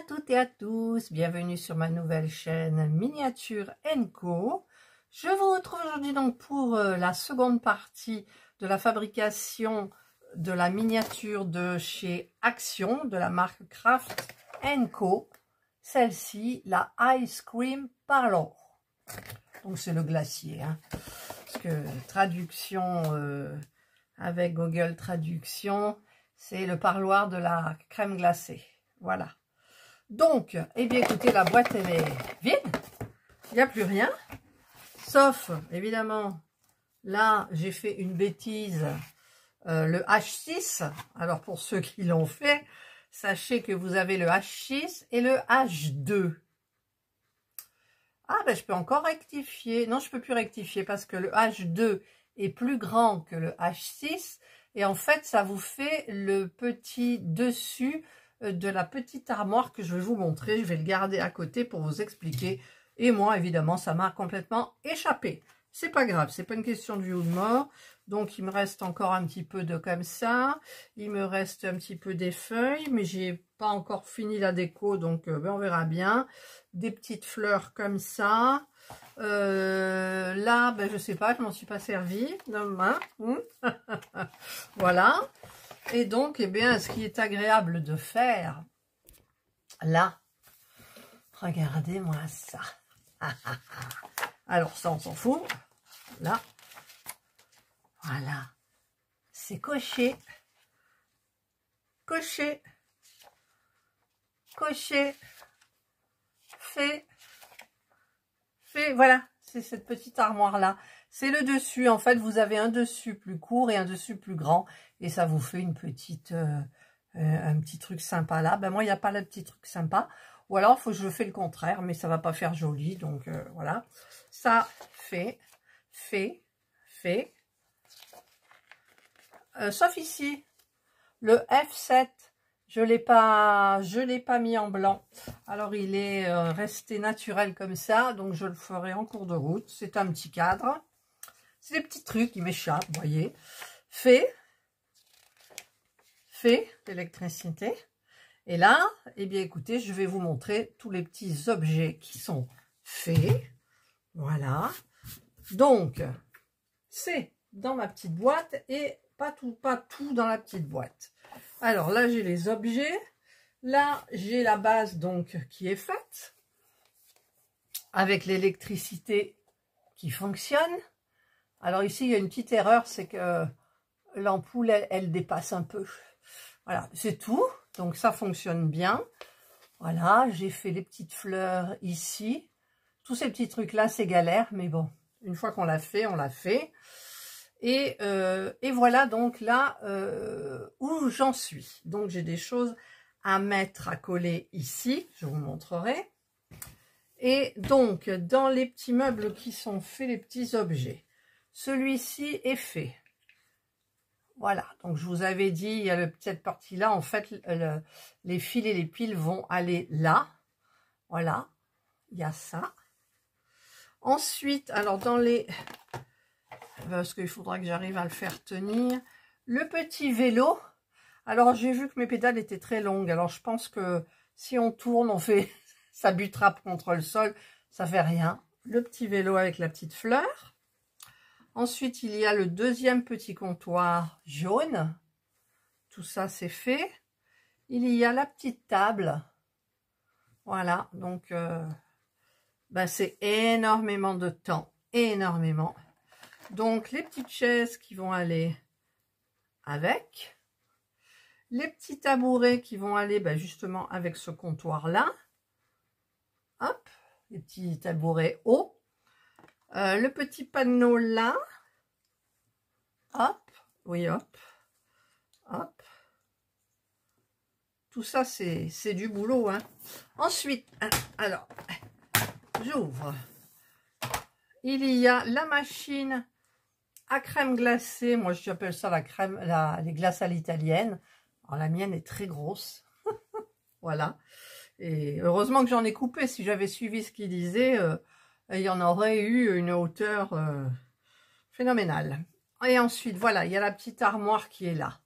toutes et à tous, bienvenue sur ma nouvelle chaîne Miniature & Co. Je vous retrouve aujourd'hui donc pour la seconde partie de la fabrication de la miniature de chez Action, de la marque Craft & Co. Celle-ci, la Ice Cream Parlour. Donc c'est le glacier, hein, parce que traduction avec Google Traduction, c'est le parloir de la crème glacée. Voilà. Donc, eh bien écoutez, la boîte elle est vide, il n'y a plus rien, sauf évidemment, là j'ai fait une bêtise, le H6. Alors pour ceux qui l'ont fait, sachez que vous avez le H6 et le H2. Ah ben je peux encore rectifier, non je peux plus rectifier parce que le H2 est plus grand que le H6 et en fait ça vous fait le petit dessus de la petite armoire que je vais vous montrer. Je vais le garder à côté pour vous expliquer. Et moi, évidemment, ça m'a complètement échappé. C'est pas grave, c'est pas une question de vie ou de mort. Donc, il me reste encore un petit peu de comme ça. Il me reste un petit peu des feuilles, mais j'ai pas encore fini la déco, donc ben, on verra bien. Des petites fleurs comme ça. Là, ben, je sais pas, je m'en suis pas servi. Voilà. Et donc, eh bien, ce qui est agréable de faire, là, regardez-moi ça. Alors, ça, on s'en fout. Là, voilà. C'est coché. Coché. Coché. Fait. Fait. Voilà. C'est cette petite armoire-là. C'est le dessus. En fait, vous avez un dessus plus court et un dessus plus grand. Et ça vous fait une petite, un petit truc sympa là. Ben moi, il n'y a pas le petit truc sympa. Ou alors, il faut que je fais le contraire, mais ça va pas faire joli. Donc, voilà. Ça fait. Sauf ici, le F7, je l'ai pas mis en blanc. Alors, il est resté naturel comme ça. Donc, je le ferai en cours de route. C'est un petit cadre. C'est des petits trucs qui m'échappent, vous voyez. Fait d'électricité. Et là, eh bien, écoutez, je vais vous montrer tous les petits objets qui sont faits. Voilà. Donc, c'est dans ma petite boîte et pas tout dans la petite boîte. Alors là, j'ai les objets. Là, j'ai la base donc qui est faite avec l'électricité qui fonctionne. Alors ici, il y a une petite erreur, c'est que l'ampoule, elle dépasse un peu. Voilà, c'est tout. Donc ça fonctionne bien. Voilà, j'ai fait les petites fleurs ici. Tous ces petits trucs-là, c'est galère, mais bon, une fois qu'on l'a fait, on l'a fait. Et voilà donc là où j'en suis. Donc j'ai des choses à mettre, à coller ici. Je vous montrerai. Et donc, dans les petits meubles qui sont faits, les petits objets. Celui-ci est fait. Voilà, donc je vous avais dit, il y a cette partie-là, en fait, les fils et les piles vont aller là. Voilà, il y a ça. Ensuite, alors dans les... Parce qu'il faudra que j'arrive à le faire tenir. Le petit vélo. Alors, j'ai vu que mes pédales étaient très longues. Alors, je pense que si on tourne, on fait... ça butera contre le sol. Ça fait rien. Le petit vélo avec la petite fleur. Ensuite, il y a le deuxième petit comptoir jaune. Tout ça, c'est fait. Il y a la petite table. Voilà, donc ben, c'est énormément de temps. Énormément. Donc, les petites chaises qui vont aller avec. Les petits tabourets qui vont aller ben, justement avec ce comptoir-là. Hop, les petits tabourets hauts. Le petit panneau là, hop, oui, hop, hop. Tout ça, c'est du boulot, hein. Ensuite, alors, j'ouvre. Il y a la machine à crème glacée. Moi, j'appelle ça la crème, les glaces à l'italienne. Alors, la mienne est très grosse. Voilà. Et heureusement que j'en ai coupé. Si j'avais suivi ce qu'il disait... il y en aurait eu une hauteur phénoménale. Et ensuite, voilà, il y a la petite armoire qui est là.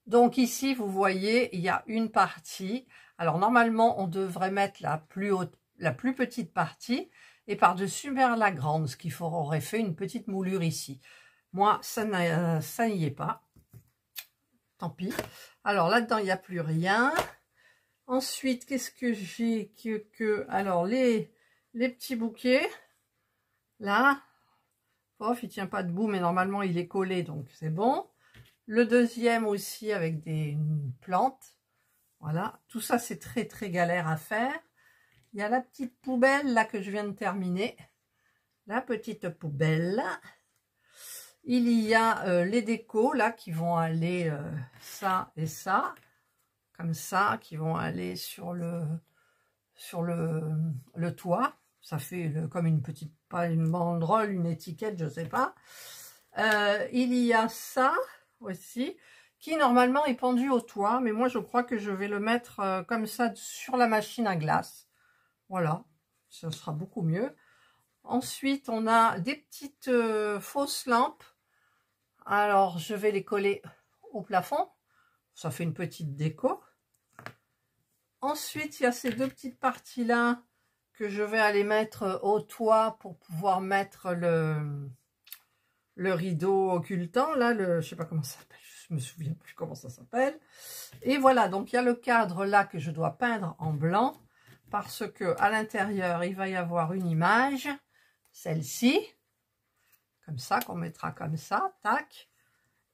Donc ici, vous voyez, il y a une partie Alors normalement, on devrait mettre la plus haute, la plus petite partie et par-dessus vers la grande, ce qui aurait fait une petite moulure ici. Moi, ça n'y est pas. Tant pis. Alors là-dedans, il n'y a plus rien. Ensuite, qu'est-ce que j'ai alors, les petits bouquets. Là. Oh, il ne tient pas debout, mais normalement, il est collé, donc c'est bon. Le deuxième aussi avec des plantes. Voilà. Tout ça, c'est très, très galère à faire. Il y a la petite poubelle, là, que je viens de terminer. La petite poubelle. Il y a les décos, là, qui vont aller ça et ça. Comme ça, qui vont aller sur le toit. Ça fait comme une petite, pas une banderole, une étiquette, je sais pas. Il y a ça aussi, qui normalement est pendu au toit. Mais moi, je crois que je vais le mettre comme ça sur la machine à glace. Voilà, ça sera beaucoup mieux. Ensuite, on a des petites fausses lampes. Alors, je vais les coller au plafond. Ça fait une petite déco. Ensuite, il y a ces deux petites parties-là que je vais aller mettre au toit pour pouvoir mettre le rideau occultant. Là, je sais pas comment ça s'appelle. Je me souviens plus comment ça s'appelle. Et voilà, donc il y a le cadre là que je dois peindre en blanc. Parce que à l'intérieur, il va y avoir une image, celle-ci, comme ça, qu'on mettra comme ça, tac,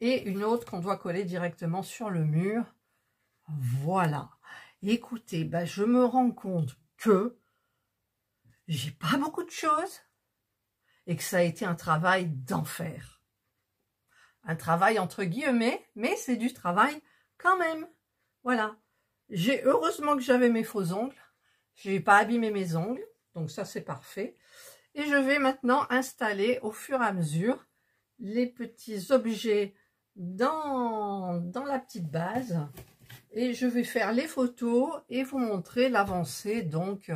et une autre qu'on doit coller directement sur le mur. Voilà. Écoutez, ben, je me rends compte que j'ai pas beaucoup de choses et que ça a été un travail d'enfer. Un travail entre guillemets, mais c'est du travail quand même. Voilà. Heureusement que j'avais mes faux ongles. Je n'ai pas abîmé mes ongles, donc ça c'est parfait. Et je vais maintenant installer au fur et à mesure les petits objets dans la petite base. Et je vais faire les photos et vous montrer l'avancée, donc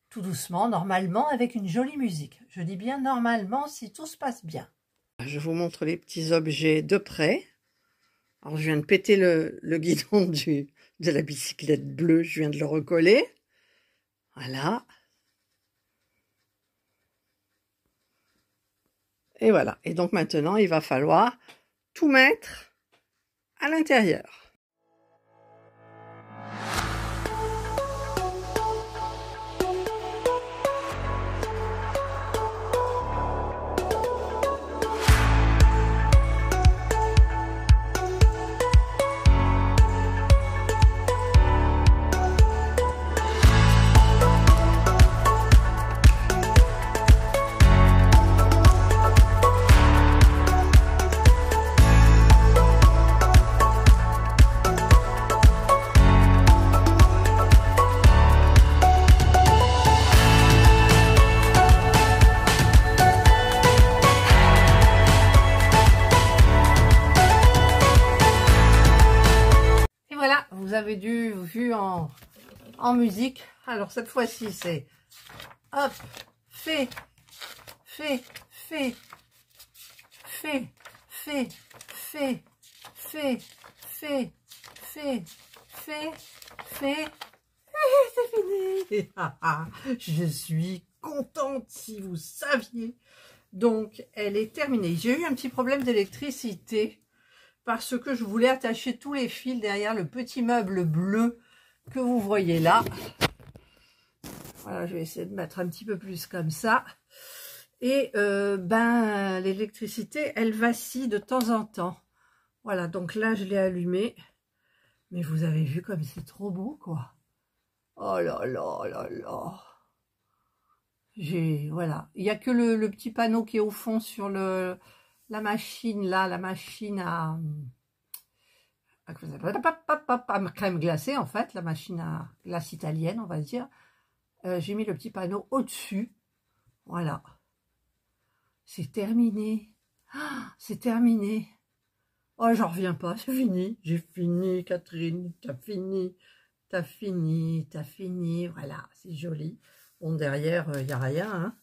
tout doucement, normalement, avec une jolie musique. Je dis bien normalement, si tout se passe bien. Je vous montre les petits objets de près. Alors je viens de péter le guidon de la bicyclette bleue, je viens de le recoller. Voilà. Et voilà. Et donc maintenant, il va falloir tout mettre à l'intérieur. Vous avez vu en musique. Alors cette fois-ci c'est hop, fait, c'est fini. Je suis contente si vous saviez. Donc elle est terminée. J'ai eu un petit problème d'électricité parce que je voulais attacher tous les fils derrière le petit meuble bleu que vous voyez là. Voilà, je vais essayer de mettre un petit peu plus comme ça. Et ben l'électricité, elle vacille de temps en temps. Voilà, donc là je l'ai allumé. Mais vous avez vu comme c'est trop beau, quoi. Oh là là là là. Voilà. Il n'y a que le petit panneau qui est au fond sur la machine, là, la machine à crème glacée, en fait, la machine à glace italienne, on va dire. J'ai mis le petit panneau au-dessus. Voilà. C'est terminé. Ah, c'est terminé. Oh, j'en reviens pas, c'est fini. J'ai fini, Catherine, t'as fini. T'as fini, t'as fini. Voilà, c'est joli. Bon, derrière, il n'y a rien. Hein.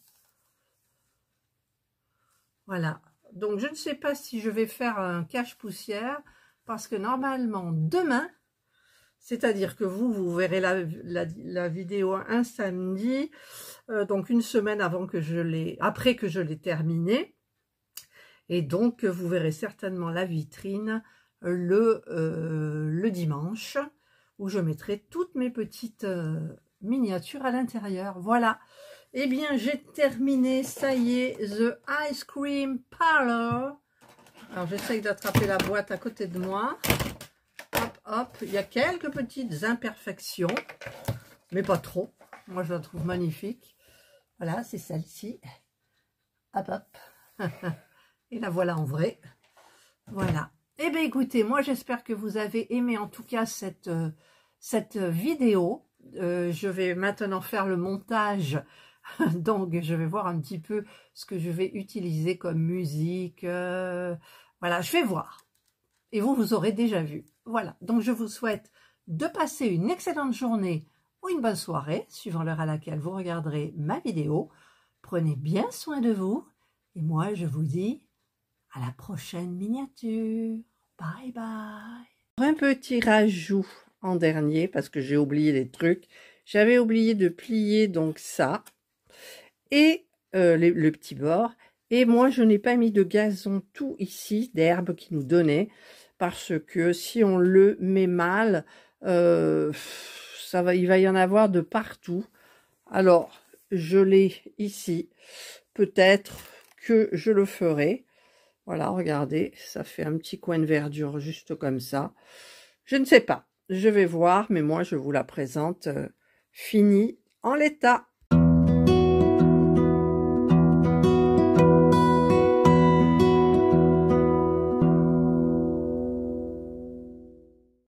Voilà. Donc, je ne sais pas si je vais faire un cache-poussière parce que normalement, demain, C'est-à-dire que vous verrez la vidéo un samedi, donc une semaine après que je l'ai terminé. Et donc, vous verrez certainement la vitrine le dimanche, où je mettrai toutes mes petites miniatures à l'intérieur. Voilà. Eh bien, j'ai terminé, ça y est, The Ice Cream Parlor. Alors, j'essaye d'attraper la boîte à côté de moi. Hop, hop, il y a quelques petites imperfections, mais pas trop. Moi, je la trouve magnifique. Voilà, c'est celle-ci. Hop, hop. Et la voilà en vrai. Voilà. Eh bien, écoutez, moi, j'espère que vous avez aimé en tout cas cette vidéo. Je vais maintenant faire le montage. Donc, je vais voir un petit peu ce que je vais utiliser comme musique. Voilà, je vais voir. Et vous aurez déjà vu. Voilà, donc je vous souhaite de passer une excellente journée ou une bonne soirée, suivant l'heure à laquelle vous regarderez ma vidéo. Prenez bien soin de vous. Et moi, je vous dis à la prochaine miniature. Bye bye. Un petit rajout en dernier, parce que j'ai oublié des trucs. J'avais oublié de plier donc ça. Et le petit bord. Et moi, je n'ai pas mis de gazon tout ici, d'herbe qui nous donnait. Parce que si on le met mal, il va y en avoir de partout. Alors, je l'ai ici. Peut-être que je le ferai. Voilà, regardez, ça fait un petit coin de verdure juste comme ça. Je ne sais pas, je vais voir, mais moi je vous la présente finie en l'état.